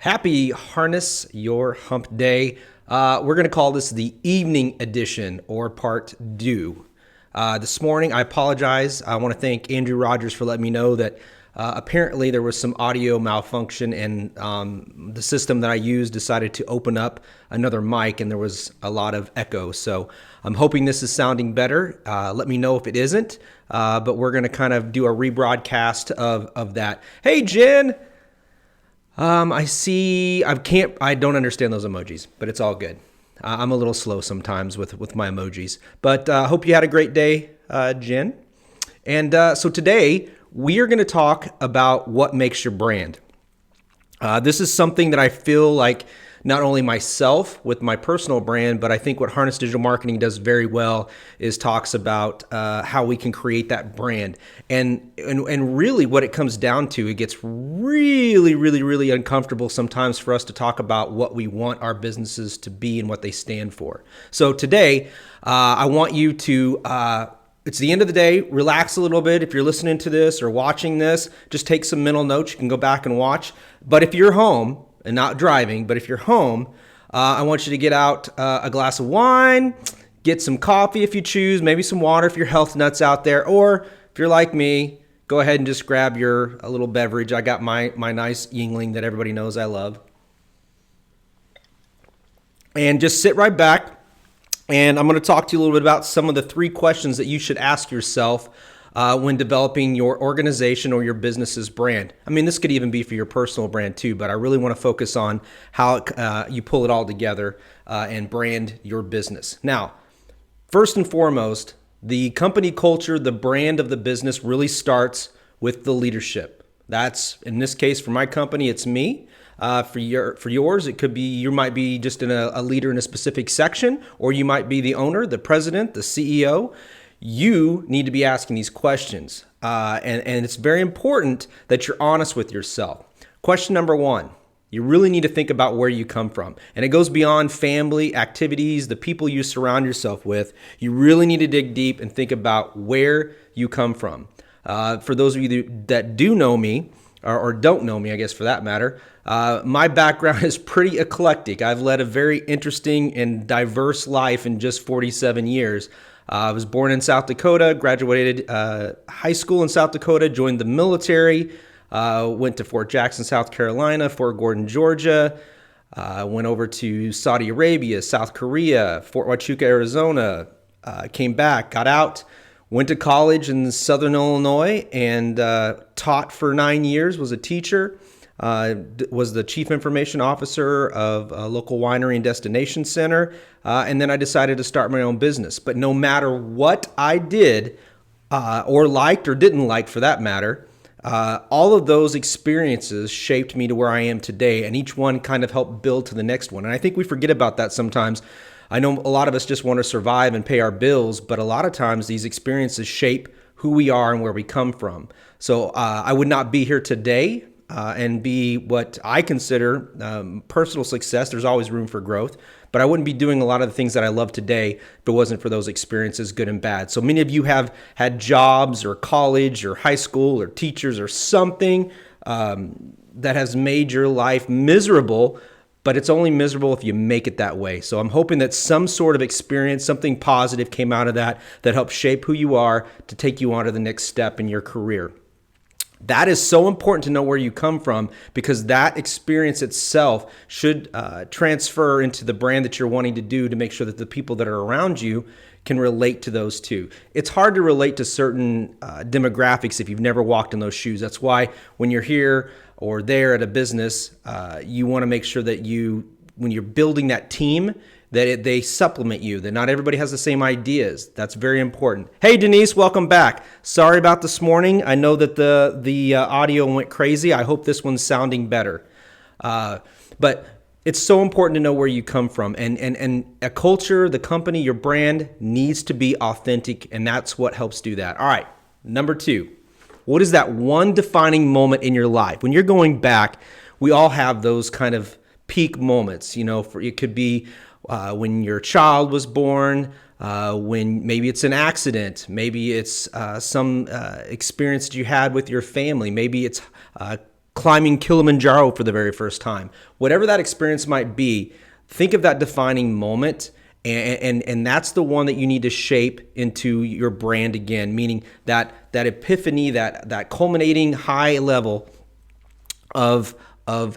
Happy Harness Your Hump Day. We're going to call this the evening edition or part due. This morning, I apologize. I want to thank Andrew Rogers for letting me know that apparently there was some audio malfunction and the system that I used decided to open up another mic and there was a lot of echo. So I'm hoping this is sounding better. Let me know if it isn't, but we're going to kind of do a rebroadcast of that. Hey, Jen. I don't understand those emojis, but it's all good. I'm a little slow sometimes with my emojis, but hope you had a great day, Jen. And so today we are going to talk about what makes your brand. This is something that I feel like not only myself with my personal brand, but I think what Harness Digital Marketing does very well is talks about how we can create that brand. And really what it comes down to, it gets really uncomfortable sometimes for us to talk about what we want our businesses to be and what they stand for. So today, I want you to, it's the end of the day, relax a little bit. If you're listening to this or watching this, just take some mental notes. You can go back and watch. But if you're home, and not driving, but if you're home, I want you to get out a glass of wine, get some coffee if you choose, maybe some water if you're health nuts out there, or if you're like me, go ahead and just grab a little beverage. I got my nice Yingling that everybody knows I love. And just sit right back, and I'm going to talk to you a little bit about some of the 3 questions that you should ask yourself when developing your organization or your business's brand. I mean, this could even be for your personal brand too, but I really want to focus on how you pull it all together and brand your business. Now, first and foremost, the company culture, the brand of the business really starts with the leadership. That's, in this case, for my company, it's me. For yours, it could be, you might be just a leader in a specific section, or you might be the owner, the president, the CEO. You need to be asking these questions. And it's very important that you're honest with yourself. Question number 1, you really need to think about where you come from. And it goes beyond family, activities, the people you surround yourself with. You really need to dig deep and think about where you come from. For those of you that do know me, or don't know me, I guess for that matter, my background is pretty eclectic. I've led a very interesting and diverse life in just 47 years. I was born in South Dakota, graduated high school in South Dakota, joined the military, went to Fort Jackson, South Carolina, Fort Gordon, Georgia, went over to Saudi Arabia, South Korea, Fort Huachuca, Arizona, came back, got out, went to college in Southern Illinois and taught for 9 years, was a teacher, was the chief information officer of a local winery and destination center. And then I decided to start my own business. But no matter what I did, or liked or didn't like for that matter, all of those experiences shaped me to where I am today. And each one kind of helped build to the next one. And I think we forget about that sometimes. I know a lot of us just want to survive and pay our bills, but a lot of times these experiences shape who we are and where we come from. So I would not be here today and be what I consider personal success. There's always room for growth, but I wouldn't be doing a lot of the things that I love today if it wasn't for those experiences, good and bad. So many of you have had jobs or college or high school or teachers or something that has made your life miserable, but it's only miserable if you make it that way. So I'm hoping that some sort of experience, something positive came out of that helps shape who you are to take you on to the next step in your career. That is so important to know where you come from, because that experience itself should transfer into the brand that you're wanting to do to make sure that the people that are around you can relate to those too. It's hard to relate to certain demographics if you've never walked in those shoes. That's why when you're here or there at a business, you want to make sure that when you're building that team, that they supplement you, that not everybody has the same ideas. That's very important. Hey, Denise, welcome back. Sorry about this morning. I know that the audio went crazy. I hope this one's sounding better. But it's so important to know where you come from. And a culture, the company, your brand needs to be authentic, and that's what helps do that. All right, number 2. What is that one defining moment in your life? When you're going back, we all have those kind of peak moments. It could be when your child was born, when maybe it's an accident, maybe it's some experience that you had with your family, maybe it's climbing Kilimanjaro for the very first time. Whatever that experience might be, think of that defining moment, and that's the one that you need to shape into your brand again, meaning that epiphany, that culminating high level of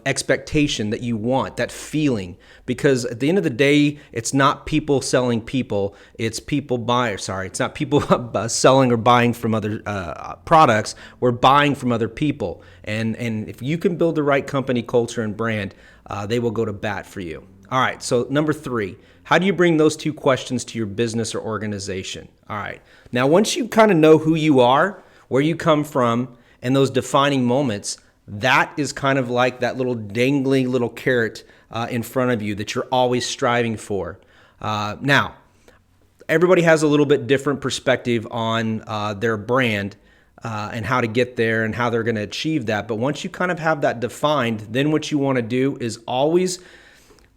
expectation that you want, that feeling. Because at the end of the day, it's not people selling people, it's people buying. Sorry, it's not people selling or buying from other products. We're buying from other people. And if you can build the right company culture and brand, they will go to bat for you. All right, so number 3, how do you bring those 2 questions to your business or organization? All right, now once you kind of know who you are, where you come from, and those defining moments, that is kind of like that little dangling little carrot in front of you that you're always striving for. Now, everybody has a little bit different perspective on their brand and how to get there and how they're going to achieve that. But once you kind of have that defined, then what you want to do is always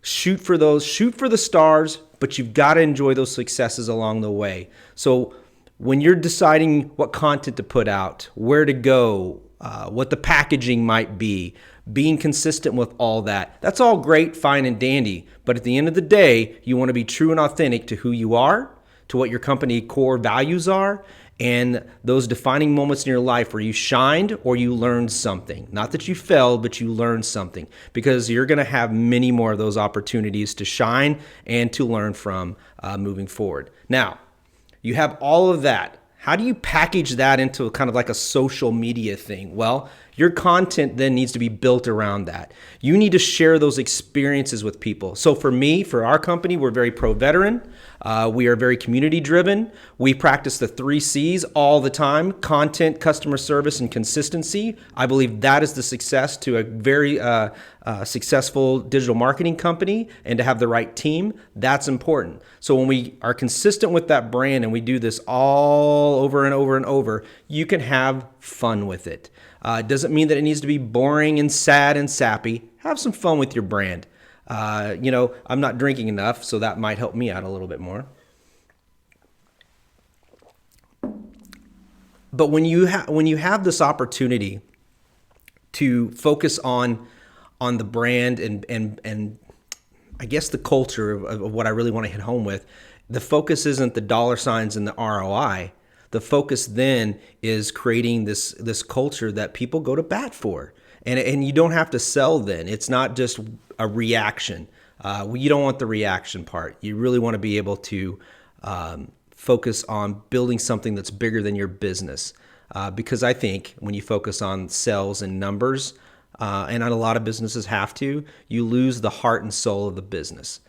shoot for the stars, but you've got to enjoy those successes along the way. So when you're deciding what content to put out, where to go, what the packaging might be, being consistent with all that, that's all great, fine, and dandy. But at the end of the day, you want to be true and authentic to who you are, to what your company core values are, and those defining moments in your life where you shined or you learned something. Not that you failed, but you learned something, because you're going to have many more of those opportunities to shine and to learn from moving forward. Now, you have all of that. How do you package that into kind of like a social media thing? Well, your content then needs to be built around that. You need to share those experiences with people. So for me, for our company, we're very pro-veteran. We are very community-driven. We practice the 3 C's all the time: content, customer service, and consistency. I believe that is the success to a very successful digital marketing company, and to have the right team. That's important. So when we are consistent with that brand and we do this all over and over and over, you can have fun with it. It doesn't mean that it needs to be boring and sad and sappy. Have some fun with your brand. I'm not drinking enough, so that might help me out a little bit more. But when you have this opportunity to focus on the brand and I guess the culture of what I really want to hit home with, the focus isn't the dollar signs and the ROI. The focus then is creating this culture that people go to bat for. And you don't have to sell then. It's not just a reaction. You don't want the reaction part. You really want to be able to focus on building something that's bigger than your business. Because I think when you focus on sales and numbers, and a lot of businesses have to, you lose the heart and soul of the business.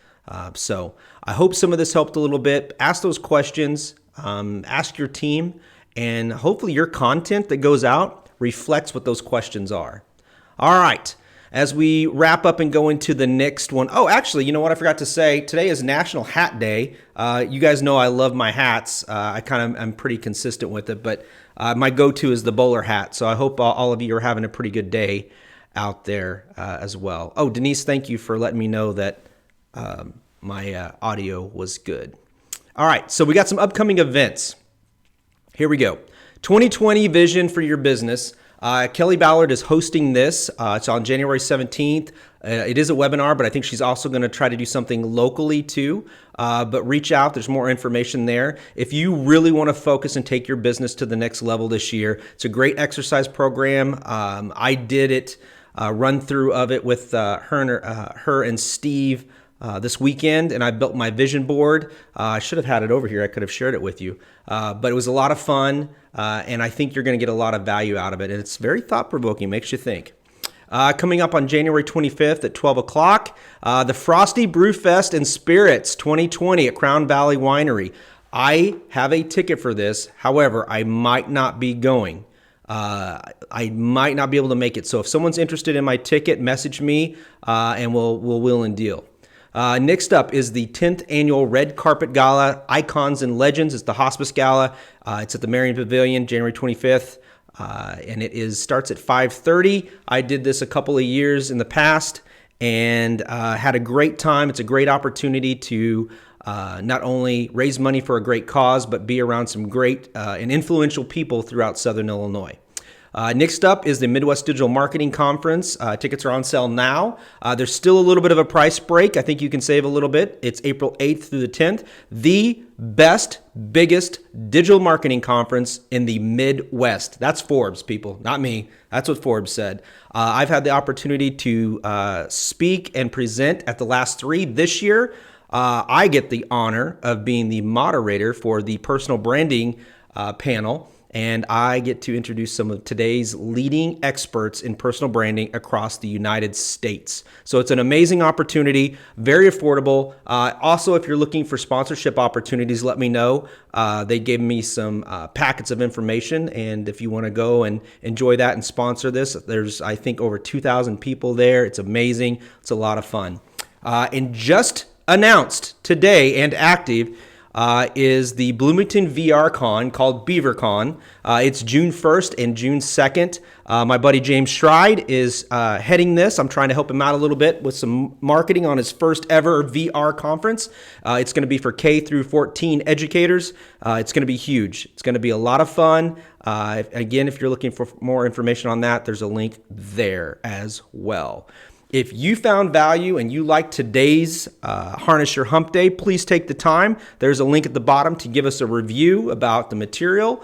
So I hope some of this helped a little bit. Ask those questions. Ask your team, and hopefully your content that goes out reflects what those questions are. All right, as we wrap up and go into the next one. Oh, actually, you know what I forgot to say? Today is National Hat Day. You guys know I love my hats. I'm pretty consistent with it, but my go-to is the bowler hat. So I hope all of you are having a pretty good day out there as well. Oh, Denise, thank you for letting me know that my audio was good. All right, so we got some upcoming events. Here we go. 2020 vision for your business. Kelli Ballard is hosting this. It's on January 17th. It is a webinar, but I think she's also going to try to do something locally too. But reach out. There's more information there. If you really want to focus and take your business to the next level this year, it's a great exercise program. I did it, run through of it with her and Steve this weekend, and I built my vision board. I should have had it over here. I could have shared it with you. But it was a lot of fun, and I think you're going to get a lot of value out of it. And it's very thought-provoking, makes you think. Coming up on January 25th at 12 o'clock, the Frosty Brewfest and Spirits 2020 at Crown Valley Winery. I have a ticket for this. However, I might not be going. I might not be able to make it. So if someone's interested in my ticket, message me, and we'll wheel and deal. Next up is the 10th annual Red Carpet Gala, Icons and Legends. It's the Hospice Gala. It's at the Marion Pavilion, January 25th, and it starts at 5:30. I did this a couple of years in the past and had a great time. It's a great opportunity to not only raise money for a great cause, but be around some great and influential people throughout Southern Illinois. Next up is the Midwest Digital Marketing Conference. Tickets are on sale now. There's still a little bit of a price break. I think you can save a little bit. It's April 8th through the 10th. The best, biggest digital marketing conference in the Midwest. That's Forbes, people, not me. That's what Forbes said. I've had the opportunity to speak and present at the last three. This year, I get the honor of being the moderator for the personal branding panel, and I get to introduce some of today's leading experts in personal branding across the United States. So it's an amazing opportunity, very affordable. Also, if you're looking for sponsorship opportunities, let me know. They gave me some packets of information, and if you want to go and enjoy that and sponsor this, there's, I think, over 2,000 people there. It's amazing. It's a lot of fun. And just announced today and active is the Bloomington VR Con called BeaverCon. It's June 1st and June 2nd. My buddy James Stride is heading this. I'm trying to help him out a little bit with some marketing on his first ever VR conference. It's going to be for K through 14 educators. It's going to be huge. It's going to be a lot of fun. Again, if you're looking for more information on that, there's a link there as well. If you found value and you like today's Harness Your Hump Day, please take the time. There's a link at the bottom to give us a review about the material.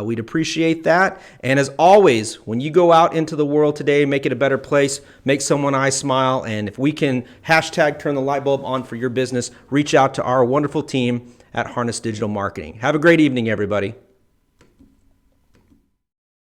We'd appreciate that. And as always, when you go out into the world today, make it a better place, make someone's eye smile. And if we can hashtag turn the light bulb on for your business, reach out to our wonderful team at Harness Digital Marketing. Have a great evening, everybody.